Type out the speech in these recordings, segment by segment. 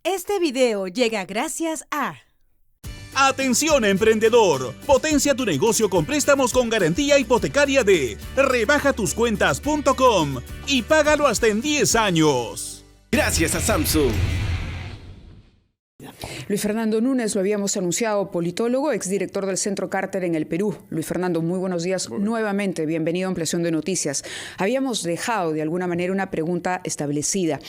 Este video llega gracias a... Atención emprendedor, potencia tu negocio con préstamos con garantía hipotecaria de rebajatuscuentas.com y págalo hasta en 10 años. Gracias a Samsung. Luis Fernando Núñez, lo habíamos anunciado, politólogo, exdirector del Centro Carter en el Perú. Luis Fernando, muy buenos días nuevamente. Bienvenido a Ampliación de Noticias. Habíamos dejado de alguna manera una pregunta establecida.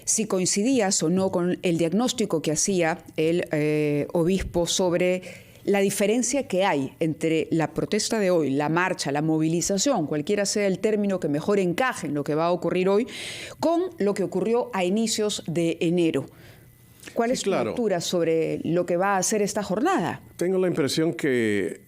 Si coincidías o no con el diagnóstico que hacía el obispo sobre la diferencia que hay entre la protesta de hoy, la marcha, la movilización, cualquiera sea el término que mejor encaje en lo que va a ocurrir hoy, con lo que ocurrió a inicios de enero. ¿Cuál es tu lectura sobre lo que va a hacer esta jornada? Tengo la impresión que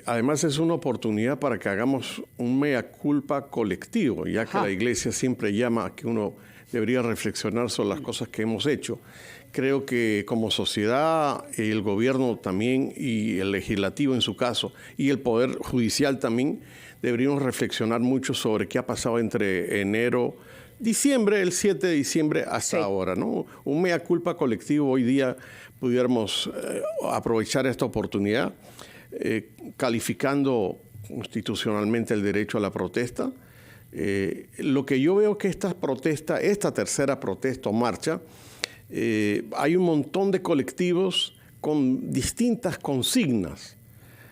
además es una oportunidad para que hagamos un mea culpa colectivo, ya que la Iglesia siempre llama a que uno debería reflexionar sobre las cosas que hemos hecho. Creo que como sociedad, el gobierno también y el legislativo en su caso, y el Poder Judicial también, deberíamos reflexionar mucho sobre qué ha pasado entre diciembre, el 7 de diciembre hasta ahora, ¿no? Un mea culpa colectivo. Hoy día pudiéramos aprovechar esta oportunidad calificando constitucionalmente el derecho a la protesta. Lo que yo veo que esta tercera protesta o marcha, hay un montón de colectivos con distintas consignas.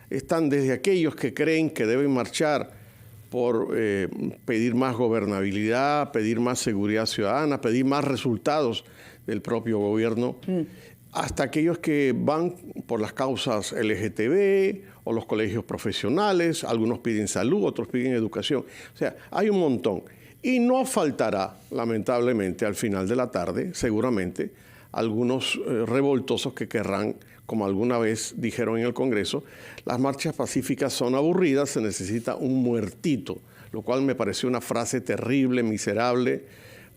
Están desde aquellos que creen que deben marchar por pedir más gobernabilidad, pedir más seguridad ciudadana, pedir más resultados del propio gobierno, hasta aquellos que van por las causas LGTB o los colegios profesionales. Algunos piden salud, otros piden educación. O sea, hay un montón. Y no faltará, lamentablemente, al final de la tarde, seguramente, algunos revoltosos que querrán, como alguna vez dijeron en el Congreso, las marchas pacíficas son aburridas, se necesita un muertito, lo cual me pareció una frase terrible, miserable,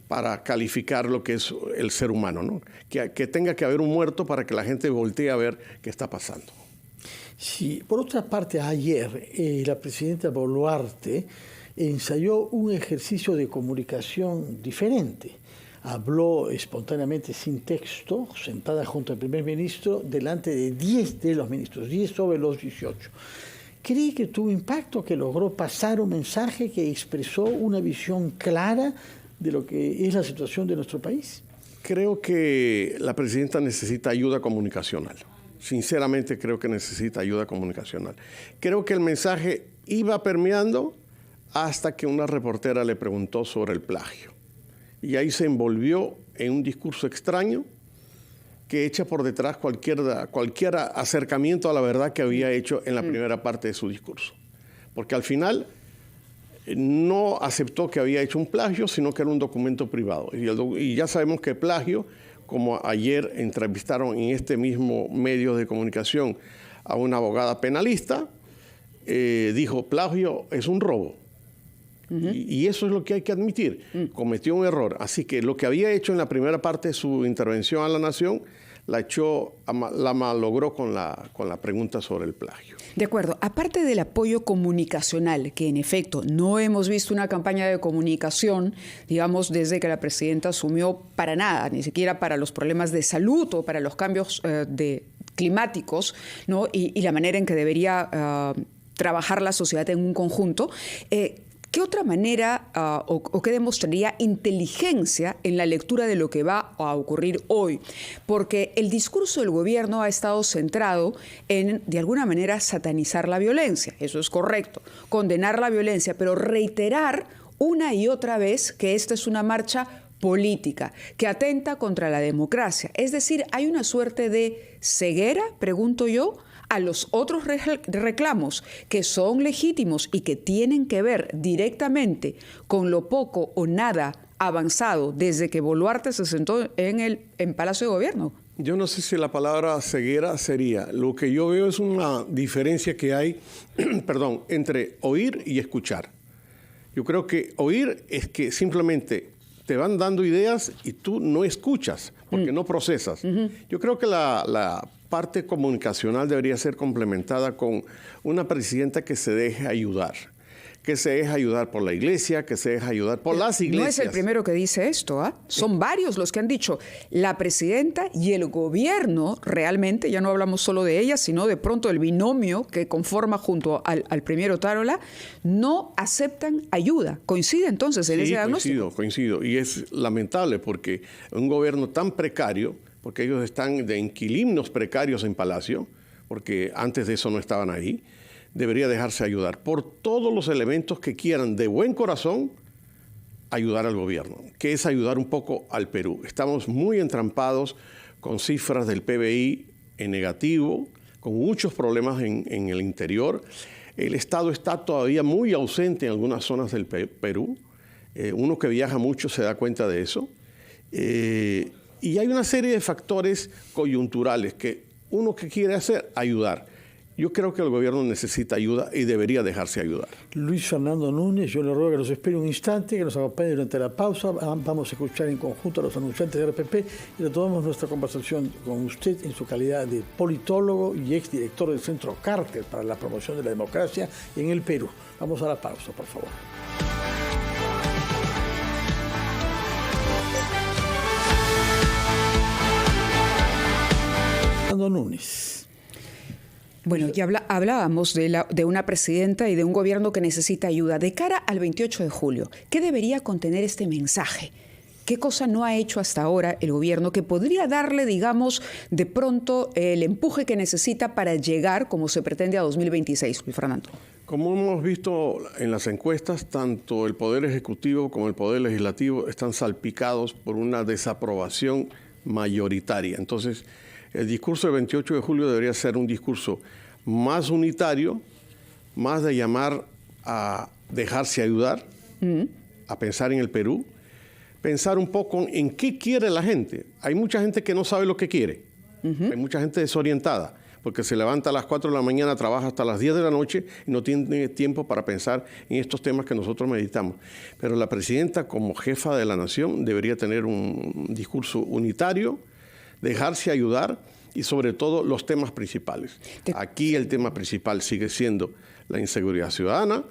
para calificar lo que es el ser humano, ¿no? Que tenga que haber un muerto para que la gente voltee a ver qué está pasando. Sí, por otra parte, ayer la presidenta Boluarte ensayó un ejercicio de comunicación diferente. Habló espontáneamente sin texto, sentada junto al primer ministro, delante de 10 de los ministros, 10 sobre los 18. ¿Cree que tuvo impacto, que logró pasar un mensaje que expresó una visión clara de lo que es la situación de nuestro país? Creo que la presidenta necesita ayuda comunicacional. Sinceramente creo que necesita ayuda comunicacional. Creo que el mensaje iba permeando hasta que una reportera le preguntó sobre el plagio. Y ahí se envolvió en un discurso extraño que echa por detrás cualquier acercamiento a la verdad que había hecho en la primera parte de su discurso. Porque al final no aceptó que había hecho un plagio, sino que era un documento privado. Y ya sabemos que plagio, como ayer entrevistaron en este mismo medio de comunicación a una abogada penalista, dijo, plagio es un robo. Y eso es lo que hay que admitir. Cometió un error. Así que lo que había hecho en la primera parte de su intervención a la nación, la malogró con la pregunta sobre el plagio. De acuerdo. Aparte del apoyo comunicacional, que en efecto no hemos visto una campaña de comunicación, digamos, desde que la presidenta asumió para nada, ni siquiera para los problemas de salud o para los cambios climáticos, ¿no? Y la manera en que debería trabajar la sociedad en un conjunto, ¿qué otra manera o qué demostraría inteligencia en la lectura de lo que va a ocurrir hoy? Porque el discurso del gobierno ha estado centrado en, de alguna manera, satanizar la violencia. Eso es correcto. Condenar la violencia, pero reiterar una y otra vez que esta es una marcha política, que atenta contra la democracia. Es decir, hay una suerte de ceguera, pregunto yo, a los otros reclamos que son legítimos y que tienen que ver directamente con lo poco o nada avanzado desde que Boluarte se sentó en Palacio de Gobierno. Yo no sé si la palabra ceguera sería. Lo que yo veo es una diferencia que hay entre oír y escuchar. Yo creo que oír es que simplemente te van dando ideas y tú no escuchas porque no procesas. Yo creo que la parte comunicacional debería ser complementada con una presidenta que se deje ayudar, que se deja ayudar por la iglesia, que se deja ayudar por las iglesias. No es el primero que dice esto, ¿ah? Son varios los que han dicho. La presidenta y el gobierno realmente, ya no hablamos solo de ella, sino de pronto el binomio que conforma junto al premier Otárola, no aceptan ayuda. ¿Coincide entonces en ese diagnóstico? Coincido. Y es lamentable porque un gobierno tan precario, porque ellos están de inquilinos precarios en Palacio, porque antes de eso no estaban ahí, debería dejarse ayudar por todos los elementos que quieran de buen corazón ayudar al gobierno, que es ayudar un poco al Perú. Estamos muy entrampados con cifras del PBI en negativo, con muchos problemas en el interior. El Estado está todavía muy ausente en algunas zonas del Perú. Uno que viaja mucho se da cuenta de eso. Y hay una serie de factores coyunturales que uno que quiere hacer, ayudar. Yo creo que el gobierno necesita ayuda y debería dejarse ayudar. Luis Fernando Núñez, yo le ruego que nos espere un instante, que nos acompañe durante la pausa. Vamos a escuchar en conjunto a los anunciantes de RPP y retomamos nuestra conversación con usted en su calidad de politólogo y exdirector del Centro Carter para la promoción de la democracia en el Perú. Vamos a la pausa, por favor. Fernando Núñez. Bueno, ya hablábamos de una presidenta y de un gobierno que necesita ayuda. De cara al 28 de julio, ¿qué debería contener este mensaje? ¿Qué cosa no ha hecho hasta ahora el gobierno que podría darle, digamos, de pronto el empuje que necesita para llegar, como se pretende, a 2026, Luis Fernando? Como hemos visto en las encuestas, tanto el Poder Ejecutivo como el Poder Legislativo están salpicados por una desaprobación mayoritaria. Entonces, el discurso del 28 de julio debería ser un discurso más unitario, más de llamar a dejarse ayudar, a pensar en el Perú, pensar un poco en qué quiere la gente. Hay mucha gente que no sabe lo que quiere, hay mucha gente desorientada, porque se levanta a las 4 de la mañana, trabaja hasta las 10 de la noche y no tiene tiempo para pensar en estos temas que nosotros meditamos. Pero la presidenta, como jefa de la nación, debería tener un discurso unitario, dejarse ayudar y sobre todo los temas principales. Aquí el tema principal sigue siendo la inseguridad ciudadana,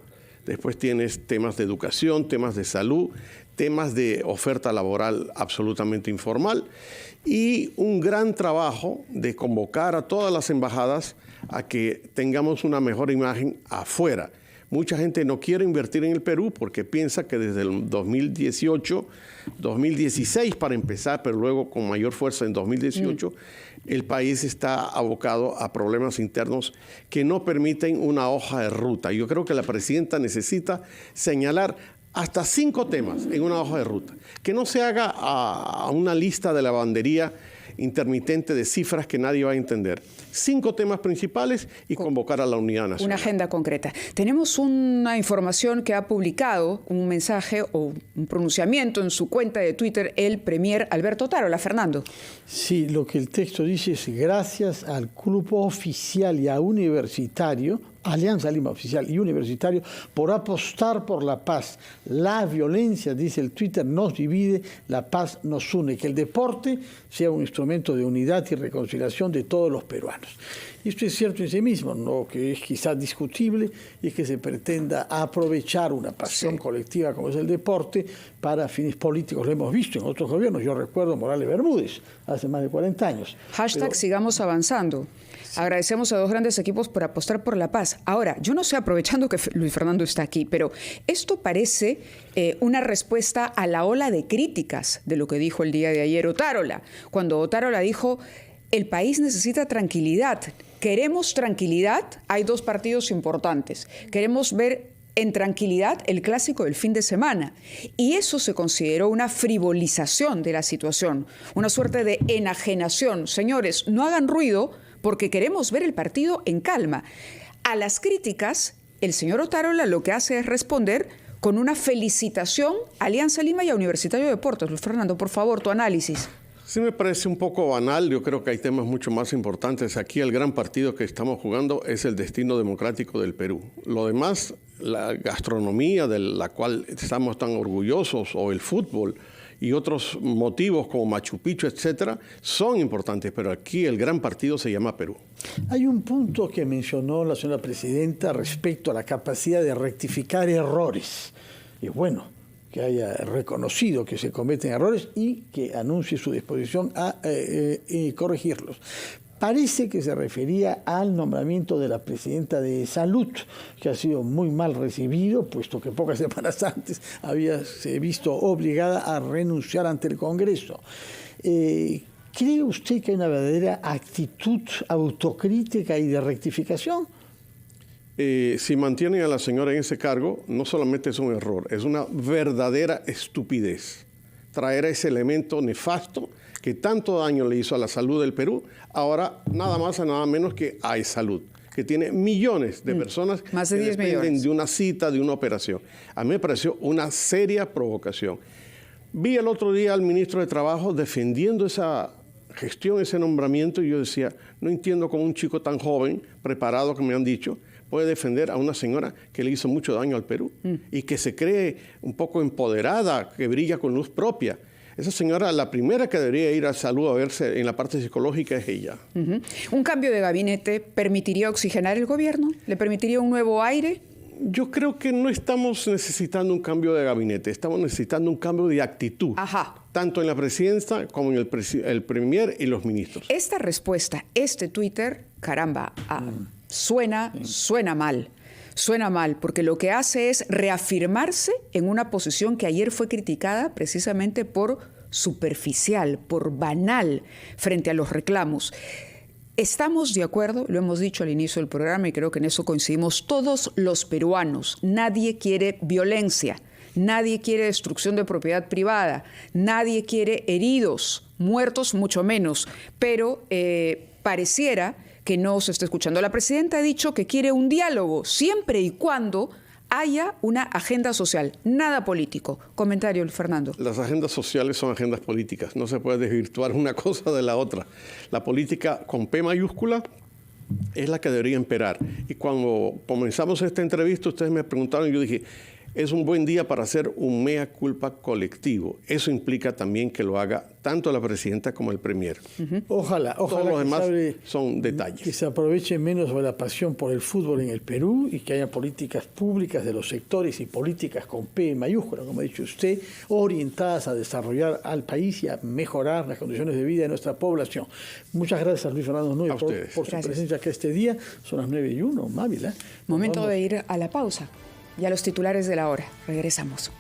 después tienes temas de educación, temas de salud, temas de oferta laboral absolutamente informal y un gran trabajo de convocar a todas las embajadas a que tengamos una mejor imagen afuera. Mucha gente no quiere invertir en el Perú porque piensa que desde el 2018, 2016 para empezar, pero luego con mayor fuerza en 2018, el país está abocado a problemas internos que no permiten una hoja de ruta. Yo creo que la presidenta necesita señalar hasta 5 temas en una hoja de ruta. Que no se haga a una lista de lavandería intermitente de cifras que nadie va a entender. 5 temas principales y convocar a la unidad nacional. Una agenda concreta. Tenemos una información que ha publicado un mensaje o un pronunciamiento en su cuenta de Twitter el premier Alberto Otárola. Fernando. Sí, lo que el texto dice es: gracias al grupo oficial y a universitario, Alianza Lima Oficial y Universitario, por apostar por la paz. La violencia, dice el Twitter, nos divide, la paz nos une. Que el deporte sea un instrumento de unidad y reconciliación de todos los peruanos. Y esto es cierto en sí mismo, lo que es quizás discutible es que se pretenda aprovechar una pasión colectiva como es el deporte para fines políticos. Lo hemos visto en otros gobiernos. Yo recuerdo Morales Bermúdez hace más de 40 años. Hashtag sigamos avanzando. Agradecemos a 2 grandes equipos por apostar por la paz. Ahora, yo no sé, aprovechando que Luis Fernando está aquí, pero esto parece una respuesta a la ola de críticas de lo que dijo el día de ayer Otárola. Cuando Otárola dijo, el país necesita tranquilidad. Queremos tranquilidad. Hay 2 partidos importantes. Queremos ver en tranquilidad el clásico del fin de semana. Y eso se consideró una frivolización de la situación, una suerte de enajenación. Señores, no hagan ruido porque queremos ver el partido en calma. A las críticas, el señor Otárola lo que hace es responder con una felicitación a Alianza Lima y a Universitario de Deportes. Luis Fernando, por favor, tu análisis. Sí me parece un poco banal, yo creo que hay temas mucho más importantes. Aquí el gran partido que estamos jugando es el destino democrático del Perú. Lo demás, la gastronomía de la cual estamos tan orgullosos, o el fútbol, y otros motivos como Machu Picchu, etcétera, son importantes, pero aquí el gran partido se llama Perú. Hay un punto que mencionó la señora presidenta respecto a la capacidad de rectificar errores. Y bueno, que haya reconocido que se cometen errores y que anuncie su disposición a corregirlos. Parece que se refería al nombramiento de la presidenta de Salud, que ha sido muy mal recibido, puesto que pocas semanas antes había visto obligada a renunciar ante el Congreso. ¿Cree usted que hay una verdadera actitud autocrítica y de rectificación? Si mantienen a la señora en ese cargo, no solamente es un error, es una verdadera estupidez. Traer ese elemento nefasto que tanto daño le hizo a la salud del Perú, ahora nada más y nada menos que a Salud, que tiene millones de personas más de que 10 dependen millones de una cita, de una operación. A mí me pareció una seria provocación. Vi el otro día al ministro de Trabajo defendiendo esa gestión, ese nombramiento, y yo decía, no entiendo cómo un chico tan joven, preparado, que me han dicho, puede defender a una señora que le hizo mucho daño al Perú y que se cree un poco empoderada, que brilla con luz propia. Esa señora, la primera que debería ir a Salud a verse en la parte psicológica es ella. ¿Un cambio de gabinete permitiría oxigenar el gobierno? ¿Le permitiría un nuevo aire? Yo creo que no estamos necesitando un cambio de gabinete, estamos necesitando un cambio de actitud. Ajá. Tanto en la presidencia como en el premier y los ministros. Esta respuesta, este Twitter, caramba, suena mal. Suena mal, porque lo que hace es reafirmarse en una posición que ayer fue criticada precisamente por superficial, por banal, frente a los reclamos. Estamos de acuerdo, lo hemos dicho al inicio del programa y creo que en eso coincidimos todos los peruanos. Nadie quiere violencia, nadie quiere destrucción de propiedad privada, nadie quiere heridos, muertos mucho menos, pero pareciera que no se está escuchando. La presidenta ha dicho que quiere un diálogo siempre y cuando haya una agenda social, nada político. Comentario, Fernando. Las agendas sociales son agendas políticas, no se puede desvirtuar una cosa de la otra. La política con P mayúscula es la que debería imperar. Y cuando comenzamos esta entrevista, ustedes me preguntaron y yo dije, es un buen día para hacer un mea culpa colectivo. Eso implica también que lo haga tanto la presidenta como el premier. Ojalá. Todos los demás son detalles. Que se aproveche menos de la pasión por el fútbol en el Perú y que haya políticas públicas de los sectores y políticas con P mayúscula, como ha dicho usted, orientadas a desarrollar al país y a mejorar las condiciones de vida de nuestra población. Muchas gracias a Luis Fernando Núñez por su presencia aquí este día. Son las 9:01, Mávila. Momento de ir a la pausa. Ya los titulares de la hora. Regresamos.